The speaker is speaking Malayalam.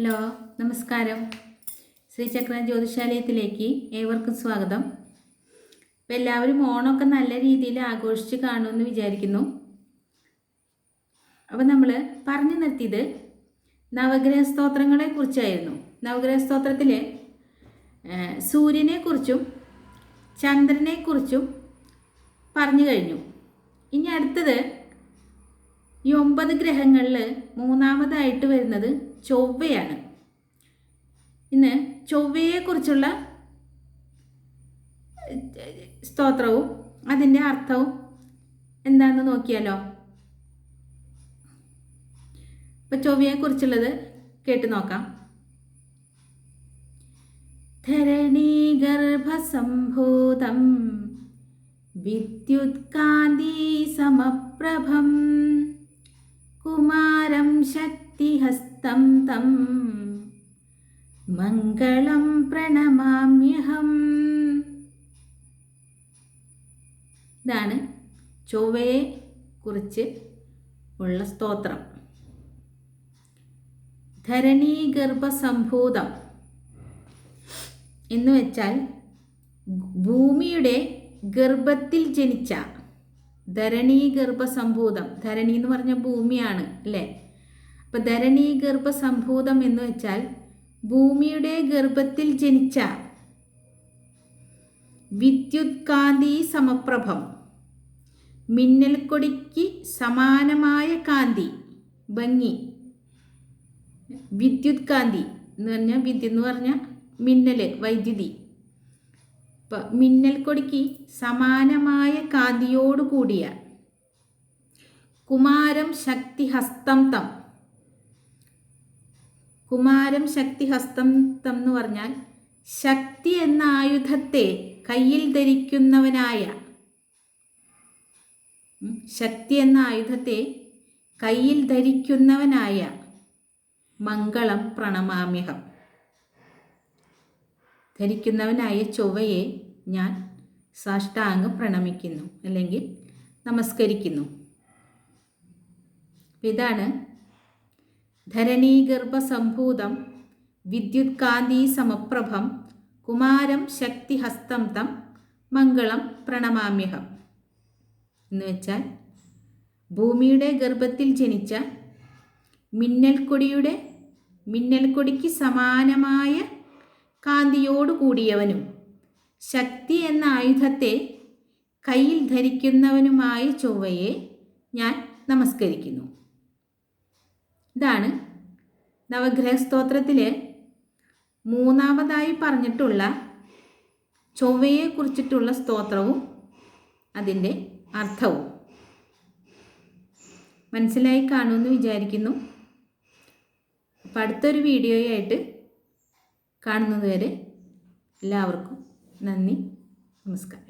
ഹലോ, നമസ്കാരം. ശ്രീചക്ര ജ്യോതിശാലയത്തിലേക്ക് ഏവർക്കും സ്വാഗതം. അപ്പോൾ എല്ലാവരും ഓണമൊക്കെ നല്ല രീതിയിൽ ആഘോഷിച്ച് കാണുമെന്ന് വിചാരിക്കുന്നു. അപ്പോൾ നമ്മൾ പറഞ്ഞു നിർത്തിയത് നവഗ്രഹ സ്തോത്രങ്ങളെ കുറിച്ചായിരുന്നു. നവഗ്രഹ സ്തോത്രത്തിൽ സൂര്യനെക്കുറിച്ചും ചന്ദ്രനെക്കുറിച്ചും പറഞ്ഞു കഴിഞ്ഞു. ഇനി അടുത്തത് ഈ 9 ഗ്രഹങ്ങളിൽ മൂന്നാമതായിട്ട് വരുന്നത് ചൊവ്വയാണ്. ഇന്ന് ചൊവ്വയെക്കുറിച്ചുള്ള സ്തോത്രവും അതിൻ്റെ അർത്ഥവും എന്താണെന്ന് നോക്കിയാലോ. അപ്പോൾ ചൊവ്വയെക്കുറിച്ചുള്ളത് കേട്ട് നോക്കാം. ധരണീഗർഭസംഭൂതം വിദ്യുത്കാന്തി സമപ്രഭം കുമാരം ശക്തിഹസ്തം തം മംഗളം പ്രണമാമ്യഹം. ഇതാണ് ചൊവ്വയെ കുറിച്ച് ഉള്ള സ്തോത്രം. ധരണീഗർഭസംഭൂതം എന്ന് വെച്ചാൽ ഭൂമിയുടെ ഗർഭത്തിൽ ജനിച്ച, ധരണീഗർഭസംഭൂതം, ധരണി എന്ന് പറഞ്ഞ ഭൂമിയാണ് അല്ലേ. അപ്പം ധരണീഗർഭസംഭൂതം എന്ന് വെച്ചാൽ ഭൂമിയുടെ ഗർഭത്തിൽ ജനിച്ച വിദ്യുത്കാന്തി സമപ്രഭം, മിന്നൽക്കൊടിക്ക് സമാനമായ കാന്തി, ഭംഗി. വിദ്യുത്കാന്തി എന്ന് പറഞ്ഞാൽ വിദ്യുത് എന്ന് പറഞ്ഞാൽ മിന്നൽ, വൈദ്യുതി. ഇപ്പം മിന്നൽക്കൊടിക്ക് സമാനമായ കാന്തിയോട് കൂടിയ കുമാരം ശക്തിഹസ്തം തം. കുമാരം ശക്തിഹസ്തം തം എന്ന് പറഞ്ഞാൽ ശക്തി എന്ന ആയുധത്തെ കയ്യിൽ ധരിക്കുന്നവനായ, ശക്തി എന്ന ആയുധത്തെ കയ്യിൽ ധരിക്കുന്നവനായ മംഗളം പ്രണമാമ്യഹം. ധരിക്കുന്നവനായ ചൊവ്വയെ ഞാൻ സാഷ്ടാംഗം പ്രണമിക്കുന്നു, അല്ലെങ്കിൽ നമസ്കരിക്കുന്നു. ഇതാണ് ധരണീഗർഭസംഭൂതം വിദ്യുത്കാന്തി സമപ്രഭം കുമാരം ശക്തിഹസ്തം തം മംഗളം പ്രണമാമ്യഹം എന്ന് വെച്ചാൽ ഭൂമിയുടെ ഗർഭത്തിൽ ജനിച്ച മിന്നൽക്കൊടിക്ക് സമാനമായ കാന്തിയോട് കൂടിയവനും ശക്തി എന്ന ആയുധത്തെ കയ്യിൽ ധരിക്കുന്നവനുമായ ചൊവ്വയെ ഞാൻ നമസ്കരിക്കുന്നു. ഇതാണ് നവഗ്രഹ സ്തോത്രത്തിൽ മൂന്നാമതായി പറഞ്ഞിട്ടുള്ള ചൊവ്വയെ കുറിച്ചിട്ടുള്ള സ്തോത്രവും അതിൻ്റെ അർത്ഥവും. മനസ്സിലായി കാണുമെന്ന് വിചാരിക്കുന്നു. അപ്പം അടുത്തൊരു വീഡിയോയായിട്ട് കാണുന്നതുവരെ എല്ലാവർക്കും നന്ദി, നമസ്കാരം.